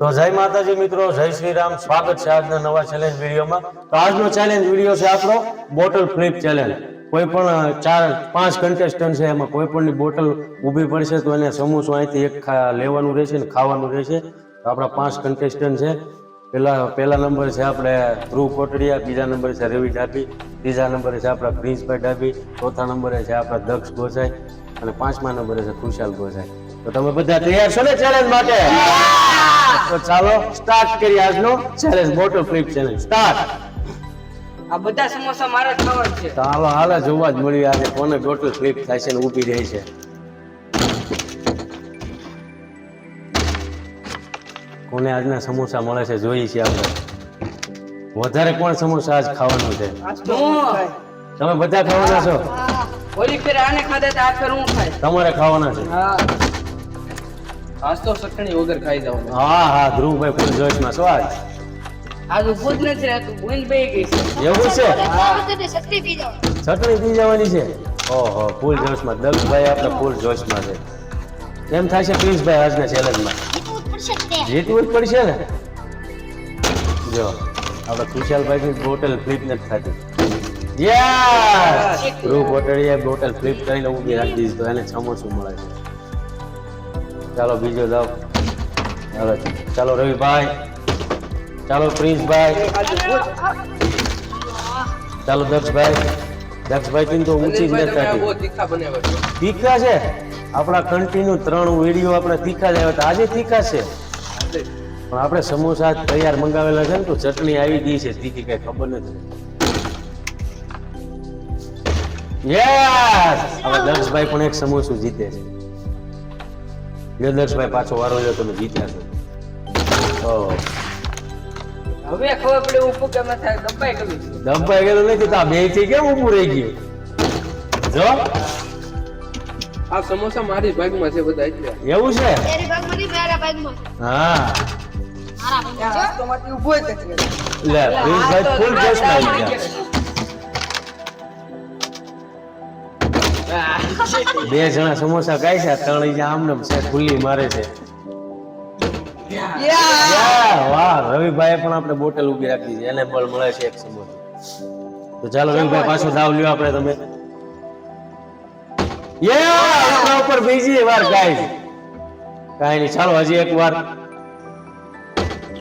તો જય માતાજી મિત્રો, જય શ્રી રામ. સ્વાગત છે આજના નવા ચેલેન્જ વિડીયોમાં. તો આજનો ચેલેન્જ વિડીયો છે આપણો બોટલ ફ્લિપ ચેલેન્જ. કોઈ પણ 4-5 કન્ટેસ્ટન્ટ છે, એમાં કોઈ પણની બોટલ ઊભી પડશે તો એને સમોસું અહીંથી એક લેવાનું રહેશે ને ખાવાનું રહેશે. તો આપણા 5 કન્ટેસ્ટન્ટ છે. પહેલા નંબર છે આપણે ધ્રુવ કોટડિયા, બીજા નંબરે છે રવિ ડાભી, ત્રીજા નંબરે છે આપણા પ્રિન્સભાઈ ડાભી, ચોથા નંબરે છે આપણા દક્ષ ગોસાઈ અને 5મા નંબરે છે ખુશાલ ગોસાઈ. તો તમે બધા તૈયાર છો ને ચેલેન્જ માટે? તો ચાલો સ્ટાર્ટ કરીએ આજનો challenge, bottle flip challenge start. આ બધા સમોસા મારે જ ખાવા છે. ચાલો હાલે જોવા જ મળ્યું આજે કોને બોટલ ફ્લિપ થાય છે ને ઊભી રહી છે. કોને આજના સમોસા મળે છે જોઈએ છીએ આપણે. વધારે કોણ સમોસા આજ ખાવાનું છે? તમે બધા ખાવાના છો? ઓલી ફેર આને ખાધા તો આ ફેર હું ખાય. તમારે ખાવાના છે? હા. આજ તો ચટણી વગર ખાઈ જાવ. હા ધ્રુવભાઈ ફૂલ જોશમાં છો આજ. આજ ઉભું જ નથી રહેતું, બોઈન બે ગઈ છે. એવું છે? ચટણી પી જાઓ. ચટણી પી જવાની છે? ઓહો, ફૂલ જોશમાં. દક્ષભાઈ આપણે ફૂલ જોશમાં છે. કેમ થાય છે પ્રિન્સભાઈ આજના ચેલેન્જમાં? જીતવું જ પડશે ને. જો આપણે ખુશાલભાઈ બોટલ ફ્લિપ નથી થતી. યસ, ધ્રુવ કોટડિયાએ બોટલ ફ્લિપ કરીને ઊભી રાખી દીધી તો એને સમોસું મળે છે. ચાલો બીજો દાવ. ચાલો રવિભાઈ, ચાલો પ્રિન્સભાઈ, ચાલો દક્ષભાઈ તો ઊંચી જ નથી થતી. તીખા છે આપણા કન્ટિન્યુ 3 વિડીયો આપણે તીખા જ આવ્યા હતા. આજે તીખા છે પણ આપણે સમોસા તૈયાર મંગાવેલા છે ને તો ચટણી આવી ગઈ છે તીખી, કઈ ખબર નથી. યસ, હવે દક્ષભાઈ પણ એક સમોસું જીતે છે. યો દક્ષભાઈ પાછો વારો લ્યો, તમે જીત્યા છો. ઓહ, હવે ખબર પડે હું કેમ થાય. દબાઈ ગયું છે. દબાઈ ગયેલું નથી તો આ બે થી કેમ ઊભું રહી ગયું? જો આ સમોસા મારી ભાગમાં છે બધા એટલે. એવું છે? તેરી ભાગમાં નહીં, મારા ભાગમાં. હા મારા ભાગમાં. તો માટી ઊભો જ નથી. લે પ્રિન્સભાઈ ફૂલ જોશમાં આવી ગયા. બે જણા સમોસા ખાય છે, 3 અહીંયા આમને છે ખુલ્લી મારે છે. વાહ, રવિભાઈ પણ આપણે બોટલ ઊભી રાખી છે, એને બળ મળે છે એક સમોસું. તો ચાલો રવિભાઈ પાછો દાવ લ્યો આપણે તમે. આપણા ઉપર બીજી વાર ગાઈસ. કાઈ નહીં, ચાલો હજી એક વાર,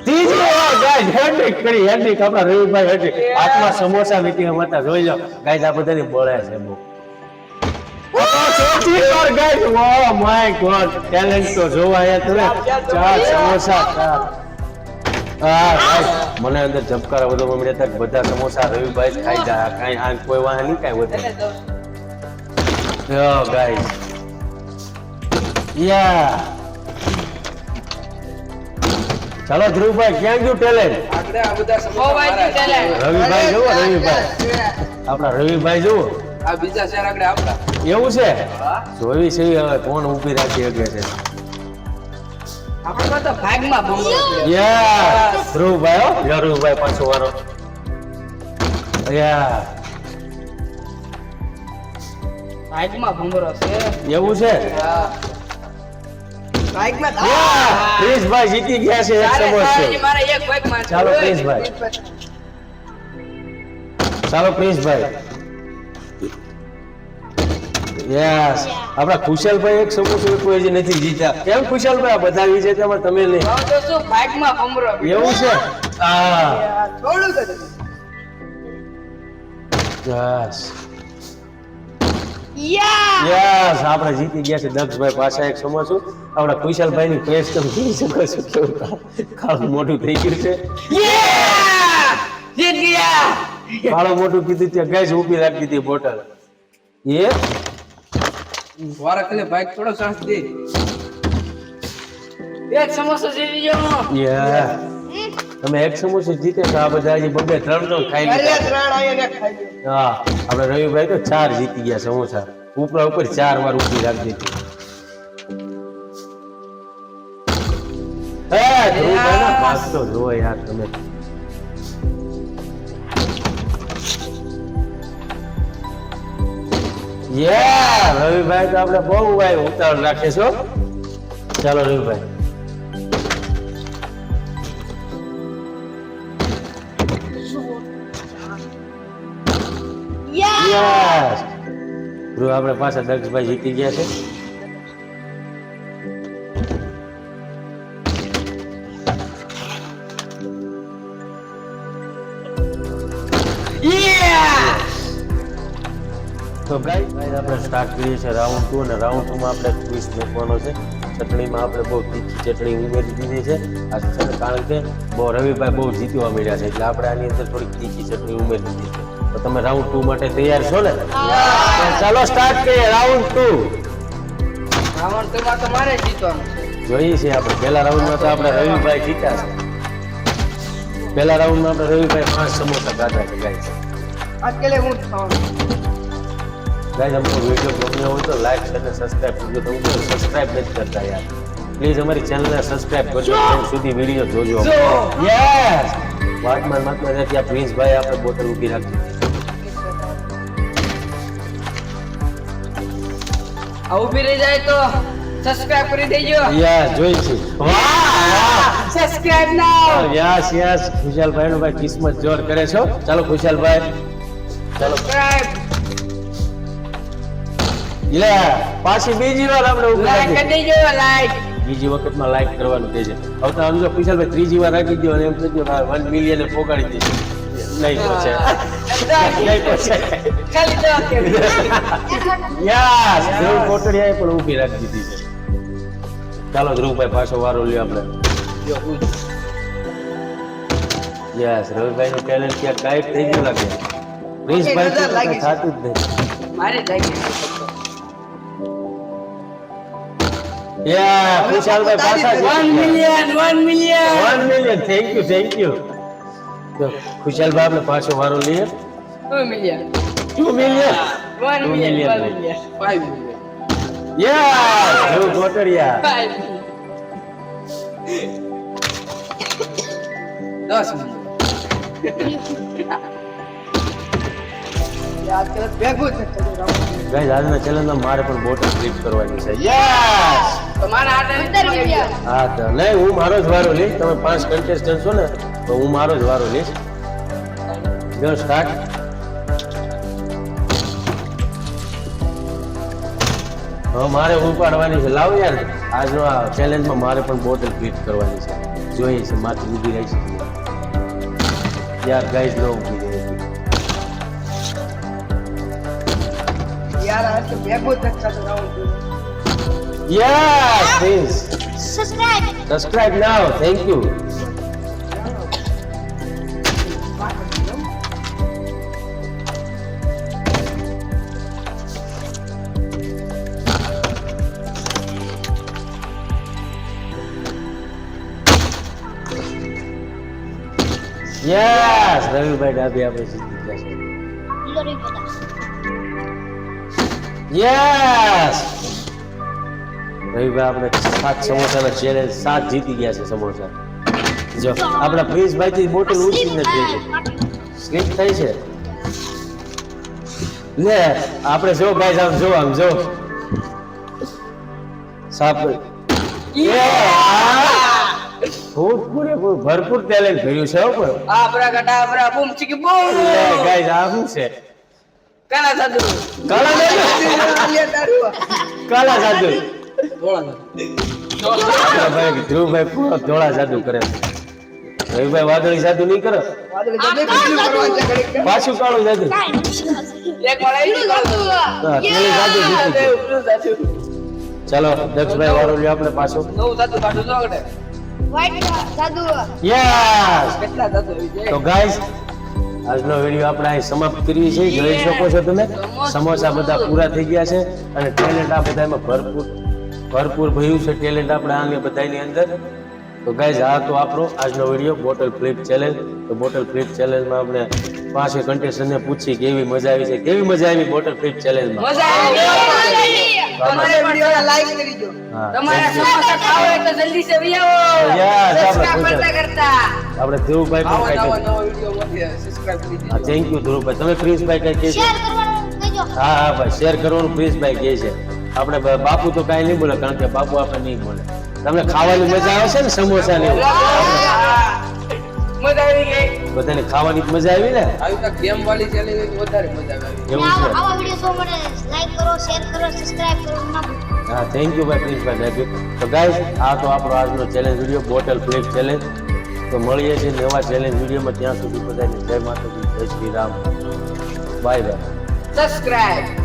ત્રીજી વાર ગાઈસ. હેડ્રિક કરી, હેડ્રિક આપણા રવિભાઈ હેડ્રિક. હાથમાં સમોસા મીટિંગ હતા, જોઈ લો ગાઈસ, આ બધાની બળે છે બહુ. ચોથી વાર guys, oh my God, talent તો જોવા આયા તમે. 4 સમોસા 4. ગાઈસ, મને અંદર ઝબકારા બધો મળ્યા હતા કે બધા સમોસા રવિભાઈ ખાઈ જાય, કાઈ આ કોઈ વાહ નહીં કાઈ વધે. યો ગાઈસ, યા ચાલો ધ્રુવભાઈ, ક્યાં ગયું ટેલેન્ટ? આગળ આ બધા સમોસા મારા છે. રવિભાઈ જુઓ, રવિભાઈ આપણા રવિભાઈ જુઓ. આ બીજા શહેર આગળ આપડા. એવું છે? જોઈ છે હવે કોણ ઊભી રાખી શકે છે. આપણે તો ભાગમાં ભમરો છે. યા ધ્રુવભાઈ, હો યો ધ્રુવભાઈ પાછો વારો. યા ભાગમાં ભમરો છે. એવું છે? હા. ભાગમાં પ્રિન્સભાઈ જીતી ગયા છે એક સમોસો. મારે એક ભાગમાં. ચાલો પ્રિન્સભાઈ, ચાલો પ્રિન્સભાઈ. યસ, આપણા ખુશાલભાઈ એક સમોસો કોઈ હજી નથી જીત્યા. કેમ ખુશાલભાઈ, આ બધા વિજેતામાં તમે નહીં? તો શું ભાગમાં ભમરો. એવું છે? હા થોડું જ. યસ યા આપણે જીતી ગયા છે. દક્ષભાઈ પાછા એક સમોસું. આપણા ખુશાલભાઈ ની ફેસ તમે જોઈ શકો છો, કેવું કાળું મોઢું થઈ ગયું છે. જીત ગયા. કાળું મોઢું કીધું ત્યાં ગેસ ઊભી રાખી દીધી બોટલ. એ વારા ખાલી ભાઈ થોડો સાથ દે. એક સમોસો જીતી ગયો. યા તમે એક સમોસો જીતે તો આ બધા હજી 2-3 ખાઈ લીધા. હા, આપણે રવિભાઈ તો 4 જીતી ગયા સમોસા. ઉપરા ઉપર 4 વાર ઊભી રાખી દીધી. ધ્રુવભાઈ ના પાસ તો જો યાર તમે. રવિભાઈ તો આપણે બહુ ભાઈ ઉતાવળ રાખે છો. ચાલો રવિભાઈ, ધ્રુવ આપણે પાછા દક્ષભાઈ જીતી ગયા છે. તો ગાઈસ આપણે સ્ટાર્ટ કરીએ છીએ રાઉન્ડ 2 અને રાઉન્ડ 2 માં આપણે ટ્વિસ્ટ મૂકવાનો છે. ચટણીમાં આપણે બહુ તીખી ચટણી ઉમેરી દીધી છે. આ છે કારણ કે રવિભાઈ બહુ જીતવા મળ્યા છે એટલે આપણે આની અંદર થોડીક તીખી ચટણી ઉમેરી દીધી છે. તો તમે રાઉન્ડ 2 માટે તૈયાર છો ને? તો ચાલો સ્ટાર્ટ કરીએ રાઉન્ડ 2. રાવણ તો માં તમારે જીતવાનું છે. જોઈએ છીએ આપણે પહેલા રાઉન્ડમાં તો આપણે રવિભાઈ જીત્યા છે. પહેલા રાઉન્ડમાં આપણે રવિભાઈ 5 સમોસા ખાધા છે ગાઈસ. અકેલે હું ખાવાનું. ગાઈસ અમારો વિડીયો ગમ્યો હોય તો લાઈક અને સબસ્ક્રાઇબ કરજો. તો હું સબસ્ક્રાઇબ નથી કરતા યાર. પ્લીઝ અમારી ચેનલને સબસ્ક્રાઇબ કરજો. એન્ડ સુધી વિડીયો જોજો. યસ વાતમાં ત્યાં પ્રિન્સભાઈ આપણે બોટલ ઊભી રાખી. આ ઊભી રહી જાય તો સબસ્ક્રાઇબ કરી દેજો. યસ જોઈ છે. વાહ સબસ્ક્રાઇબ નાઉ. યસ યસ ખુશાલભાઈ નો ભાઈ કિસ્મત જોર કરે છો. ચાલો ખુશાલભાઈ ચાલો સબસ્ક્રાઇબ લે પાછી બીજી વાર આપણે ઊભી લાઈક કરી રાખી. દેજો. લાઈક બીજી વખતમાં લાઈક કરવાનું કહે છે. હવે તો સમજો ખુશાલભાઈ ત્રીજી વાર રાખી દો અને એમ કહેજો 1 મિલિયન એ પોગાડી દેજો. નહીં પહોંચે નહીં પહોંચે. ખાલી દવા કે યસ ધ્રુવ કોટડિયાએ પણ ઊભી રાખી દીધી છે. ચાલો ધ્રુવભાઈ પાછો વારો લ્યો આપણે. યસ રવિભાઈ નું ટેલેન્ટ ક્યાં ગાયબ થઈ ગયું લાગે. પ્રિન્સભાઈ તો કાંઈ થતું જ નહીં. મારે જાય યા ખુશાલભાઈ પાછા 1 million 1 million 1 million thank you. તો ખુશાલભાઈ આપણે પાછો વારો લઈએ. 2 million 2 million 1 2 million million. 1 million 5 million yes Dhruv Kotadiya 5 million 10 million યાદ કરે ભેગું છે ગાઈસ આજના ચેલેન્જમાં મારે પણ બોટલ ફ્લિપ કરવાની છે. યસ તમારા હાથે 15 રૂપિયા. હા તો નહીં હું મારો જ વારો લઈશ. તમે 5 કન્ટેસ્ટન્ટ છો ને તો હું મારો જ વારો લઈશ. જો સ્ટાર્ટ. હવે મારે ઉપાડવાની છે. લાવ યાર આજનો આ ચેલેન્જમાં મારે પણ બોટલ ફ્લિપ કરવાની છે. જોઈએ છે માથે ઊભી રહી છે યાર ગાઈસ નો ઊભી રહી. યાર આ તો ભેગું જ છે round yes please subscribe now. Thank you. Yes રવિભાઈ ડાબી આપણે જીતી ગયા છે. યસ રવિભાઈ આપણે 7 સમોસાના ચેલેન્જ 7 જીતી ગયા છે સમોસા. જો આપણા પ્રિન્સભાઈ થી બોટલ ઊંચી નથી થઈ. સ્લીપ થઈ છે. લે આપણે જો ગાઈસ આમ જો સાપ ભરપૂર ટેલેન્ટ ભર્યું છે. પણ આપરા ગડા આપરા બૂમ ચીકી બૂમ ગાઈસ આ શું છે? કાલા સાધુ કાલા જાદુ. આપણા ભાઈ ધ્રુવભાઈ પૂરો ધોળા જાદુ કરે છે. રવિભાઈ વાદળી જાદુ નહીં કરે. પાછું કાળું જાદુ. એક વળાઈ હા, પેલી જાદુ જીતી ગઈ. ચાલો દક્ષભાઈ વાળો લ્યો આપણે પાછો. નવું સાધુ કાઢું તો આગળ White જાદુ. યસ કેટલા સાધુ આવી તો જાય ગાઈસ આજનો વિડીયો આપણે અહીં સમાપ્ત કરવી છે. જોઈ શકો છો તમે સમોસા બધા પૂરા થઈ ગયા છે અને ટેલેન્ટ આ બધામાં ભરપૂર ભર્યું છે ટેલેન્ટ આપણે આની બધાની અંદર. તો ગાઈસ આ તો આપણો આજનો વિડીયો બોટલ ફ્લિપ ચેલેન્જ. તો બોટલ ફ્લિપ ચેલેન્જમાં આપણે 5 કન્ટેસ્ટન્ટને પૂછી કેવી મજા આવી છે. કેવી મજા આવી બોટલ ફ્લિપ ચેલેન્જમાં? મજા આવી તમારે વિડિયોને લાઈક કરી દો. હા, તમારા thank you. સમોસા ખાવ એટલે જલ્દી સે વી આવો Yes, સબસ્ક્રાઇબ આપણે કરતા આપણે ધ્રુવભાઈ પણ આવો કઈ નવો વિડિયો મળે સબસ્ક્રાઇબ કરી હા દેજો. થેન્ક યુ ધ્રુવભાઈ. તમે પ્રિન્સભાઈ કઈ કહેશો? શેર કરવાનું કહેજો. હા ભાઈ શેર કરવાનું પ્રિન્સભાઈ કહે છે. આપણે બાપુ તો કાંઈ નહીં બોલે કારણ કે બાપુ આપણે નહીં બોલે. તમને ખાવાની મજા આવશે ને સમોસા ને એવું? મજા આવી ગઈ. બધાને ખાવાની જ મજા આવી ને આવી તો ગેમ વાળી ચેલેન્જ હોય તો વધારે મજા આવે. એવું છે આવા વિડીયો જોવા માટે લાઈક કરો, શેર કરો, સબસ્ક્રાઇબ કરો ના ભૂલતા. હા થેન્ક યુ ભાઈ પ્રિન્સભાઈ થેન્ક યુ. તો ગાઈસ આ તો આપણો આજનો challenge video bottle flip challenge. તો મળીએ છીએ નવા ચેલેન્જ વિડીયોમાં. ત્યાં સુધી બધાને જય માતાજી, જય Shri Ram, bye bye. Subscribe